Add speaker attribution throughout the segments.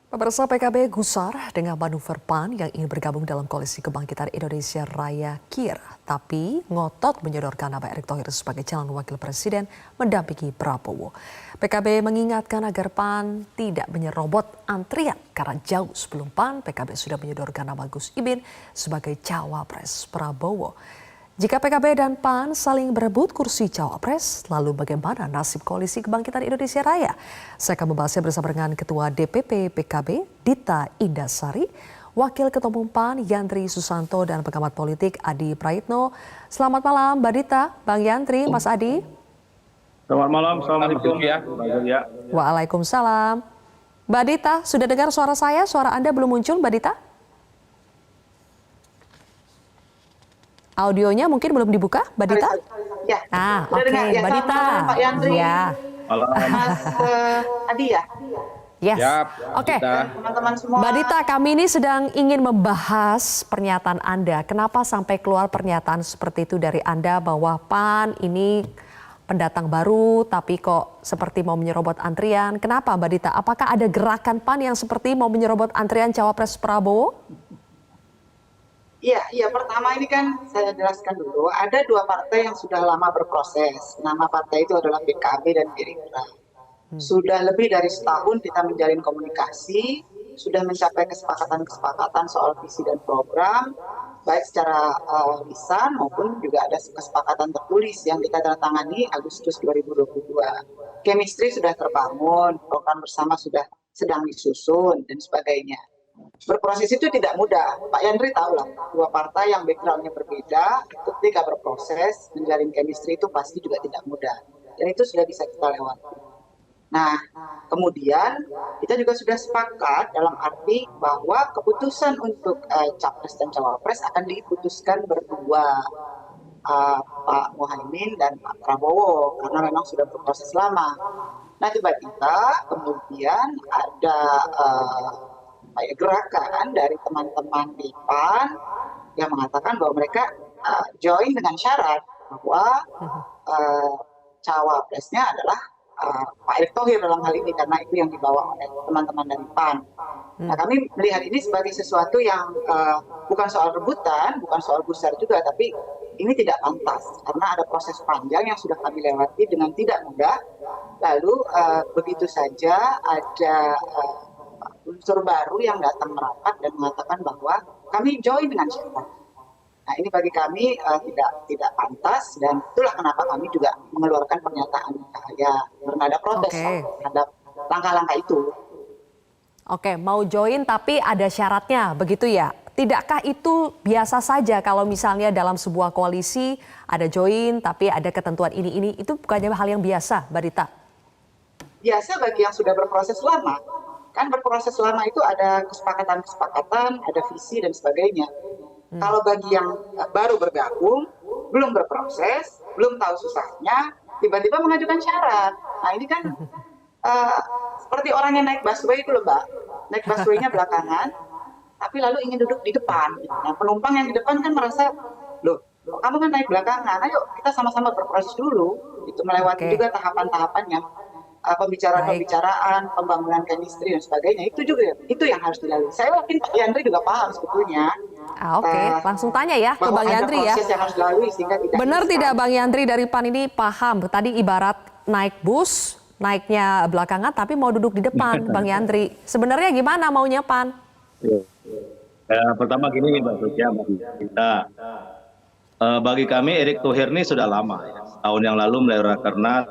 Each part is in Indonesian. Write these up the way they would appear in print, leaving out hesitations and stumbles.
Speaker 1: Pemirsa, PKB gusar dengan manuver PAN yang ingin bergabung dalam Koalisi Kebangkitan Indonesia Raya KIR. Tapi ngotot menyodorkan nama Erick Thohir sebagai calon wakil presiden mendampingi Prabowo. PKB mengingatkan agar PAN tidak menyerobot antrian karena jauh sebelum PAN, PKB sudah menyodorkan nama Gus Imin sebagai cawapres Prabowo. Jika PKB dan PAN saling berebut kursi cawapres, lalu bagaimana nasib Koalisi Kebangkitan Indonesia Raya? Saya akan membahasnya bersama dengan Ketua DPP PKB, Dita Indasari, Wakil Ketua Umum PAN, Yandri Susanto, dan pengamat politik Adi Praitno. Selamat malam, Mbak Dita, Bang Yandri, Mas Adi.
Speaker 2: Selamat malam, Assalamualaikum ya.
Speaker 1: Waalaikumsalam. Mbak Dita, sudah dengar suara saya? Suara Anda belum muncul, Mbak Dita? Audionya mungkin belum dibuka, Mbak Dita?
Speaker 3: Ya.
Speaker 1: Oke, ya, Mbak Dita.
Speaker 3: Pak Yandri.
Speaker 1: Ya.
Speaker 3: Mas Adi ya?
Speaker 1: Yes. Oke.
Speaker 3: Teman-teman semua.
Speaker 1: Mbak Dita, kami ini sedang ingin membahas pernyataan Anda. Kenapa sampai keluar pernyataan seperti itu dari Anda bahwa PAN ini pendatang baru tapi kok seperti mau menyerobot antrian. Kenapa, Mbak Dita? Apakah ada gerakan PAN yang seperti mau menyerobot antrian cawapres Prabowo?
Speaker 3: Iya, pertama ini kan saya jelaskan dulu, ada dua partai yang sudah lama berproses. Nama partai itu adalah PKB dan Gerindra. Sudah lebih dari setahun kita menjalin komunikasi, sudah mencapai kesepakatan-kesepakatan soal visi dan program, baik secara lisan maupun juga ada kesepakatan tertulis yang kita tandatangani Agustus 2022. Chemistry sudah terbangun, program bersama sudah sedang disusun, dan sebagainya. Berproses itu tidak mudah. Pak Yandri tahu lah, dua partai yang backgroundnya berbeda, itu ketika berproses, menjalin chemistry itu pasti juga tidak mudah. Dan itu sudah bisa kita lewati. Nah, kemudian kita juga sudah sepakat dalam arti bahwa keputusan untuk capres dan cawapres akan diputuskan berdua, Pak Muhaimin dan Pak Prabowo, karena memang sudah berproses lama. Nah, tiba-tiba kemudian ada gerakan dari teman-teman di PAN yang mengatakan bahwa mereka join dengan syarat bahwa cawapresnya adalah Pak Erick Thohir dalam hal ini, karena itu yang dibawa oleh teman-teman dari PAN. Nah, kami melihat ini sebagai sesuatu yang bukan soal rebutan, bukan soal gusar juga, tapi ini tidak pantas karena ada proses panjang yang sudah kami lewati dengan tidak mudah. Lalu begitu saja ada unsur baru yang datang merapat dan mengatakan bahwa kami join dengan syarat. Nah, ini bagi kami tidak pantas, dan itulah kenapa kami juga mengeluarkan pernyataan bernada protes terhadap langkah-langkah itu.
Speaker 1: Oke, mau join tapi ada syaratnya, begitu ya? Tidakkah itu biasa saja kalau misalnya dalam sebuah koalisi ada join tapi ada ketentuan ini, itu bukannya hal yang biasa, Mbak Dita?
Speaker 3: Biasa bagi yang sudah berproses lama. Kan berproses lama itu ada kesepakatan-kesepakatan, ada visi dan sebagainya. Kalau bagi yang baru bergabung, belum berproses, belum tahu susahnya, tiba-tiba mengajukan syarat. Nah, ini kan seperti orang yang naik busway itu loh, Mbak. Naik busway-nya belakangan, tapi lalu ingin duduk di depan. Nah, penumpang yang di depan kan merasa, loh, kamu kan naik belakangan, ayo kita sama-sama berproses dulu. Itu melewati juga tahapan-tahapan yang pembicaraan, pembangunan chemistry dan sebagainya, itu yang harus dilalui. Saya yakin Pak Yandri juga paham sebetulnya.
Speaker 1: Langsung tanya ya ke Bang Yandri ya.
Speaker 3: Yang harus dilalui sehingga
Speaker 1: benar tidak Bang Yandri dari PAN ini paham? Tadi ibarat naik bus, naiknya belakangan tapi mau duduk di depan, Bang Yandri. Sebenarnya gimana maunya PAN?
Speaker 2: Pertama gini Mbak Sucia, kita bagi kami Erick Thohir ini sudah lama ya. Tahun yang lalu melalui rakernas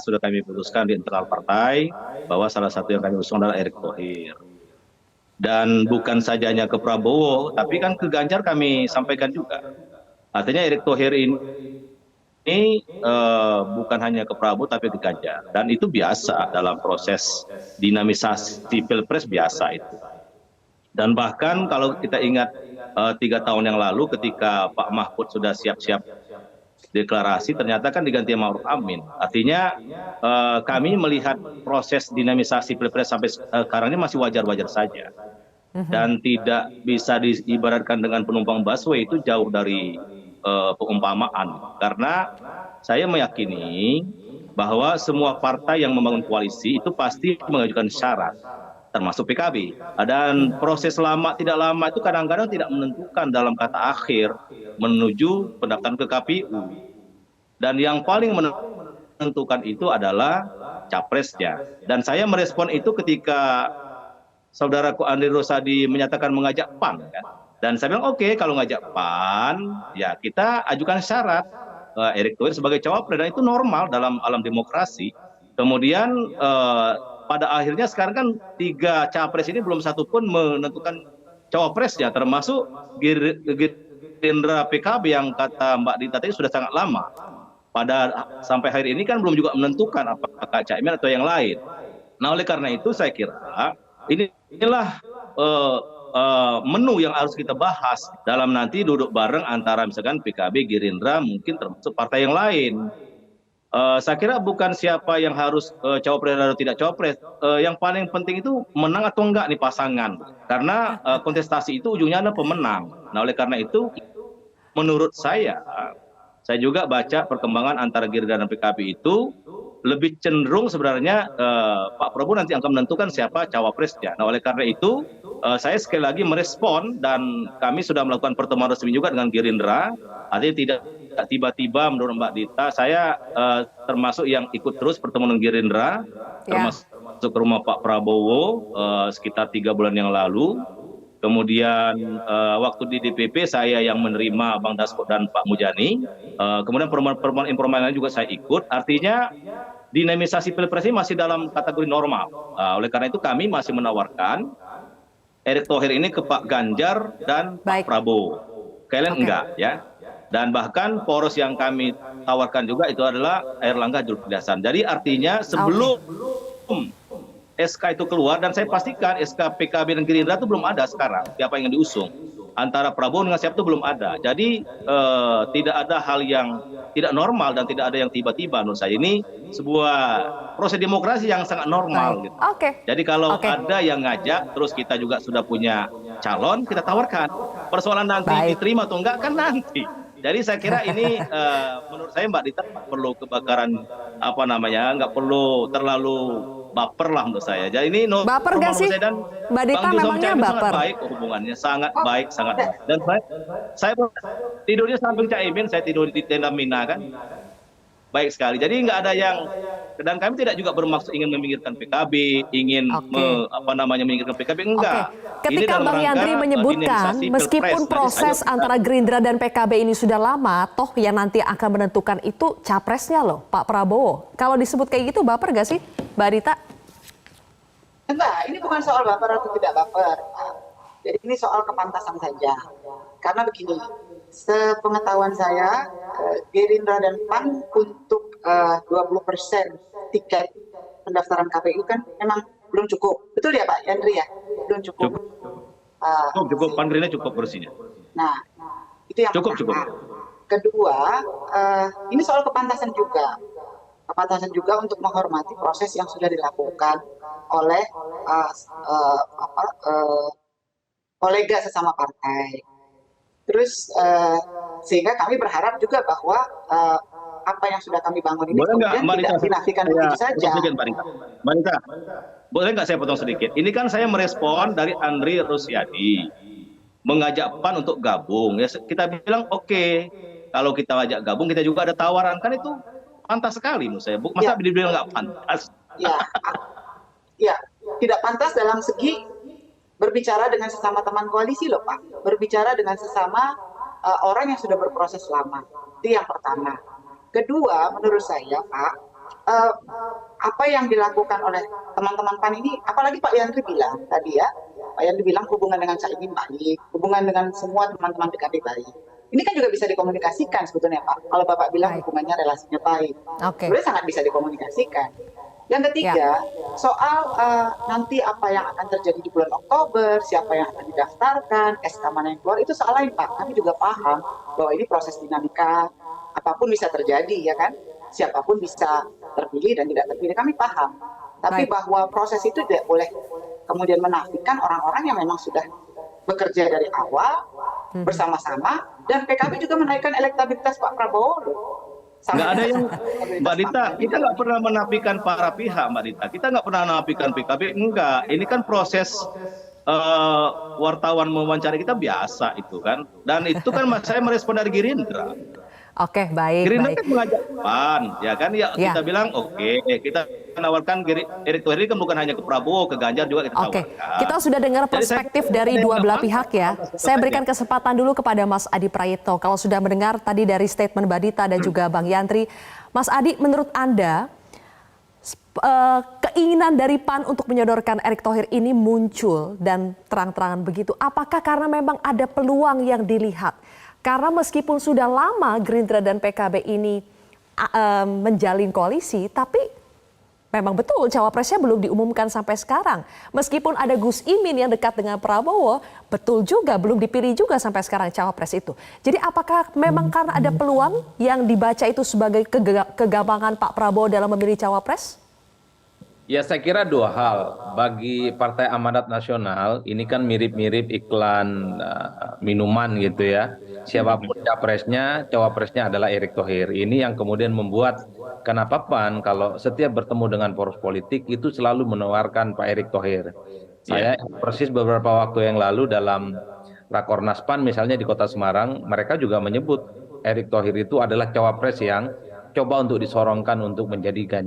Speaker 2: sudah kami putuskan di internal partai bahwa salah satu yang kami usung adalah Erick Thohir. Dan bukan sajanya ke Prabowo, tapi kan ke Ganjar kami sampaikan juga. Artinya Erick Thohir ini bukan hanya ke Prabowo tapi ke Ganjar. Dan itu biasa dalam proses dinamisasi Pilpres, biasa itu. Dan bahkan kalau kita ingat 3 tahun yang lalu ketika Pak Mahfud sudah siap-siap deklarasi, ternyata kan diganti Ma'ruf Amin. Artinya kami melihat proses dinamisasi Pilpres sampai sekarang ini masih wajar-wajar saja. Dan tidak bisa diibaratkan dengan penumpang busway, itu jauh dari pengumpamaan. Karena saya meyakini bahwa semua partai yang membangun koalisi itu pasti mengajukan syarat. termasuk PKB. Dan proses lama tidak lama itu kadang-kadang tidak menentukan dalam kata akhir menuju pendaftaran ke KPU. Dan yang paling menentukan itu adalah capresnya. Dan saya merespon itu ketika saudaraku Andri Rosadi menyatakan mengajak PAN, kan? Dan saya bilang oke, kalau ngajak PAN, ya kita ajukan syarat Erick Thohir sebagai cawapres, dan itu normal dalam alam demokrasi. Kemudian pada akhirnya sekarang kan 3 capres ini belum satu pun menentukan cawapresnya, termasuk Gerindra PKB yang kata Mbak Dita tadi sudah sangat lama. Sampai hari ini kan belum juga menentukan apakah Caimin atau yang lain. Nah, oleh karena itu saya kira inilah menu yang harus kita bahas dalam nanti duduk bareng antara misalkan PKB, Gerindra, mungkin termasuk partai yang lain. Saya kira bukan siapa yang harus cawapres atau tidak cawapres. Yang paling penting itu menang atau enggak nih pasangan. Karena kontestasi itu ujungnya adalah pemenang. Nah, oleh karena itu menurut saya juga baca perkembangan antara Gerindra dan PKB itu lebih cenderung sebenarnya Pak Prabowo nanti akan menentukan siapa cawapresnya. Nah, oleh karena itu saya sekali lagi merespon, dan kami sudah melakukan pertemuan resmi juga dengan Gerindra. Artinya tidak tiba-tiba menurut Mbak Dita, saya termasuk yang ikut terus pertemuan dengan Gerindra, termasuk ke rumah Pak Prabowo sekitar 3 bulan yang lalu. Kemudian waktu di DPP saya yang menerima Bang Dasko dan Pak Mujani. Kemudian pertemuan informal juga saya ikut. Artinya dinamisasi pilpres ini masih dalam kategori normal. Oleh karena itu kami masih menawarkan Erick Thohir ini ke Pak Ganjar dan Pak Prabowo. Kalian enggak, ya. Dan bahkan poros yang kami tawarkan juga itu adalah Airlangga Zulkifli Hasan. Jadi artinya sebelum SK itu keluar, dan saya pastikan SK PKB dan Gerindra itu belum ada sekarang, siapa yang diusung. Antara Prabowo dengan siapa itu belum ada. Jadi tidak ada hal yang tidak normal dan tidak ada yang tiba-tiba. Menurut saya ini sebuah proses demokrasi yang sangat normal. Gitu. Jadi kalau ada yang ngajak, terus kita juga sudah punya calon, kita tawarkan. Persoalan nanti diterima atau enggak kan nanti. Jadi saya kira ini menurut saya Mbak Dita perlu kebakaran nggak perlu terlalu baper lah menurut saya. Jadi ini
Speaker 1: baper gak sih?
Speaker 2: Dan
Speaker 1: Mbak Dita memangnya baper?
Speaker 2: Sangat baik hubungannya, sangat baik, sangat baik. Dan saya tidurnya samping Caimin, saya tidur di tenda Mina kan. Baik sekali. Jadi nggak ada yang, dan kami tidak juga bermaksud ingin meminggirkan PKB, ingin meminggirkan PKB, enggak.
Speaker 1: Ketika Bang Yandri menyebutkan meskipun proses antara Gerindra dan PKB ini sudah lama, toh yang nanti akan menentukan itu capresnya loh, Pak Prabowo. Kalau disebut kayak gitu baper gak sih, Mbak Dita?
Speaker 3: Enggak, ini bukan soal baper atau tidak baper. Jadi ini soal kepantasan saja. Karena begini, sepengetahuan saya, Gerindra dan PAN untuk 20% tiket pendaftaran KPU kan memang belum cukup. Betul ya Pak Yandri ya? Belum cukup.
Speaker 2: Cukup, PAN Gerindra cukup kursinya.
Speaker 3: Nah, itu yang pertama. Kedua, ini soal kepantasan juga. Kepantasan juga untuk menghormati proses yang sudah dilakukan oleh kolega sesama partai. Terus sehingga kami berharap juga bahwa apa yang sudah kami bangun ini kemudian tidak dinafikan begitu saja.
Speaker 2: Mbak Dita, boleh nggak saya potong sedikit? Ini kan saya merespon dari Andri Rosiadi mengajak PAN untuk gabung. Ya kita bilang oke, kalau kita ajak gabung kita juga ada tawaran, kan itu pantas sekali menurut saya. Masa dibilang nggak pantas? Ya, tidak pantas dalam segi berbicara dengan sesama teman koalisi loh Pak, berbicara dengan sesama orang yang sudah berproses lama. Itu yang pertama. Kedua, menurut saya Pak, apa yang dilakukan oleh teman-teman PAN ini, apalagi Pak Yandri bilang tadi ya, Pak Yandri bilang hubungan dengan Caimin baik, hubungan dengan semua teman-teman PKB baik. Ini kan juga bisa dikomunikasikan sebetulnya Pak. Kalau Bapak bilang hubungannya relasinya baik, sebenarnya sangat bisa dikomunikasikan. Yang ketiga, soal nanti apa yang akan terjadi di bulan Oktober, siapa yang akan didaftarkan, SK mana yang keluar, itu soal lain Pak. Kami juga paham bahwa ini proses dinamika, apapun bisa terjadi ya kan, siapapun bisa terpilih dan tidak terpilih, kami paham. Tapi bahwa proses itu tidak boleh kemudian menafikan orang-orang yang memang sudah bekerja dari awal bersama-sama, dan PKB juga menaikkan elektabilitas Pak Prabowo loh. Nggak ada yang, Mbak Dita, kita nggak pernah menafikan para pihak, Mbak Dita. Kita nggak pernah menafikan PKB, enggak. Ini kan proses wartawan mewawancari kita biasa itu kan. Dan itu kan saya merespon dari Gerindra.
Speaker 1: Oke, baik,
Speaker 2: Gerindra
Speaker 1: baik.
Speaker 2: kan mengajak PAN, ya kan? Ya,
Speaker 1: Ya.
Speaker 2: kita bilang oke, kita menawarkan Erick Thohir kan bukan hanya ke Prabowo, ke Ganjar juga kita
Speaker 1: Oke,
Speaker 2: tawarkan.
Speaker 1: kita sudah dengar
Speaker 2: Jadi saya-
Speaker 1: perspektif dari dua belah pihak ya. Saya berikan kesempatan dulu kepada Mas Adi Prayitno. Kalau sudah mendengar tadi dari statement Mbak Dita dan juga Bang Yandri, Mas Adi, menurut Anda keinginan dari PAN untuk menyodorkan Erick Thohir ini muncul dan terang-terangan begitu. Apakah karena memang ada peluang yang dilihat? Karena meskipun sudah lama Gerindra dan PKB ini menjalin koalisi, tapi memang betul cawapresnya belum diumumkan sampai sekarang. Meskipun ada Gus Imin yang dekat dengan Prabowo, betul juga belum dipilih juga sampai sekarang cawapres itu. Jadi apakah memang karena ada peluang yang dibaca itu sebagai kegampangan Pak Prabowo dalam memilih cawapres?
Speaker 4: Ya, saya kira dua hal. Bagi Partai Amanat Nasional, ini kan mirip-mirip iklan minuman gitu ya. Siapapun cawapresnya adalah Erick Thohir. Ini yang kemudian membuat kenapa PAN kalau setiap bertemu dengan poros politik itu selalu menawarkan Pak Erick Thohir. Saya persis beberapa waktu yang lalu dalam Rakornas PAN misalnya di Kota Semarang, mereka juga menyebut Erick Thohir itu adalah cawapres yang coba untuk disorongkan untuk menjadi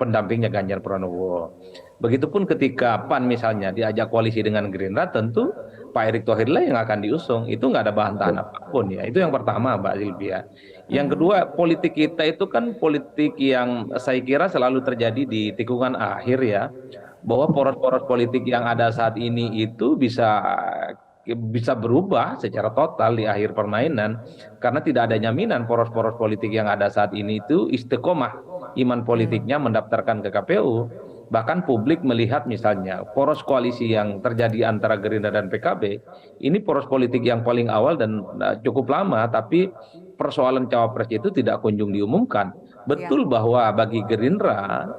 Speaker 4: pendampingnya Ganjar Pranowo. Begitupun ketika PAN misalnya diajak koalisi dengan Gerindra, tentu Pak Erick Thohir lah yang akan diusung. Itu nggak ada bantahan apapun ya. Itu yang pertama, Mbak Silvia. Yang kedua, politik kita itu kan politik yang saya kira selalu terjadi di tikungan akhir ya. Bahwa poros-poros politik yang ada saat ini itu bisa berubah secara total di akhir permainan karena tidak ada jaminan poros-poros politik yang ada saat ini itu istiqomah iman politiknya mendaftarkan ke KPU. Bahkan publik melihat misalnya poros koalisi yang terjadi antara Gerindra dan PKB ini poros politik yang paling awal dan cukup lama, tapi persoalan cawapres itu tidak kunjung diumumkan. Betul bahwa bagi Gerindra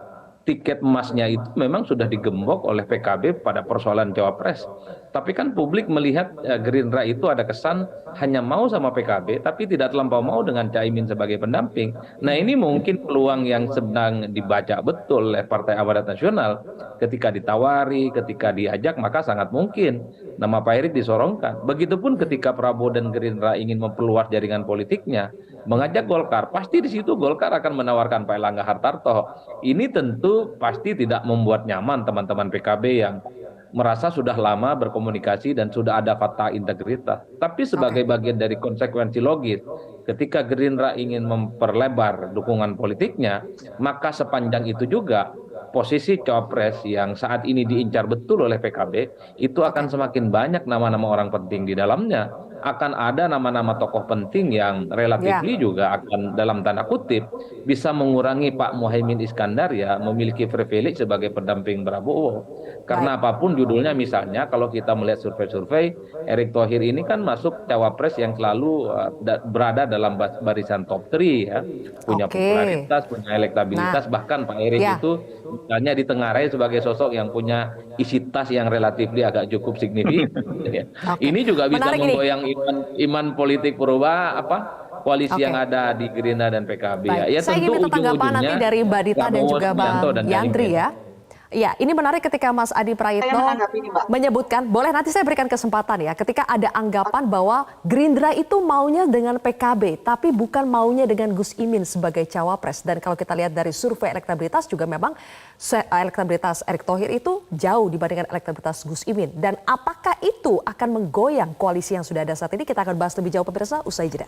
Speaker 4: tiket emasnya itu memang sudah digembok oleh PKB pada persoalan cawapres. Tapi kan publik melihat Gerindra itu ada kesan hanya mau sama PKB, tapi tidak terlampau mau dengan Caimin sebagai pendamping. Nah, ini mungkin peluang yang sedang dibaca betul oleh Partai Amanat Nasional. Ketika ditawari, ketika diajak, maka sangat mungkin nama Pak Erick disorongkan. Begitupun ketika Prabowo dan Gerindra ingin memperluas jaringan politiknya, mengajak Golkar, pasti di situ Golkar akan menawarkan Pak Erlangga Hartarto. Ini tentu pasti tidak membuat nyaman teman-teman PKB yang merasa sudah lama berkomunikasi dan sudah ada fakta integritas. Tapi sebagai bagian dari konsekuensi logis, ketika Gerindra ingin memperlebar dukungan politiknya, maka sepanjang itu juga posisi cawapres yang saat ini diincar betul oleh PKB, itu akan semakin banyak nama-nama orang penting di dalamnya. Akan ada nama-nama tokoh penting yang relatif juga akan dalam tanda kutip bisa mengurangi Pak Muhaimin Iskandar ya memiliki privilege sebagai pendamping Prabowo. Karena apapun judulnya misalnya kalau kita melihat survei-survei, Erick Thohir ini kan masuk cawapres yang selalu berada dalam barisan top 3 ya. Punya popularitas, punya elektabilitas, bahkan Pak Erick itu misalnya ditengarai sebagai sosok yang punya isi tas yang relatif agak cukup signifikan. Ini juga bisa menggoyang iman politik koalisi yang ada di Gerindra dan PKB ya. Ya
Speaker 1: saya ingin minta tanggapan nanti dari Mbak Dita dan juga Bang Yandri ya. Ya, ini menarik ketika Mas Adi Prayitno menyebutkan, boleh nanti saya berikan kesempatan ya, ketika ada anggapan bahwa Gerindra itu maunya dengan PKB, tapi bukan maunya dengan Gus Imin sebagai cawapres. Dan kalau kita lihat dari survei elektabilitas juga memang elektabilitas Erick Thohir itu jauh dibandingkan elektabilitas Gus Imin. Dan apakah itu akan menggoyang koalisi yang sudah ada saat ini? Kita akan bahas lebih jauh pemirsa, usai jeda.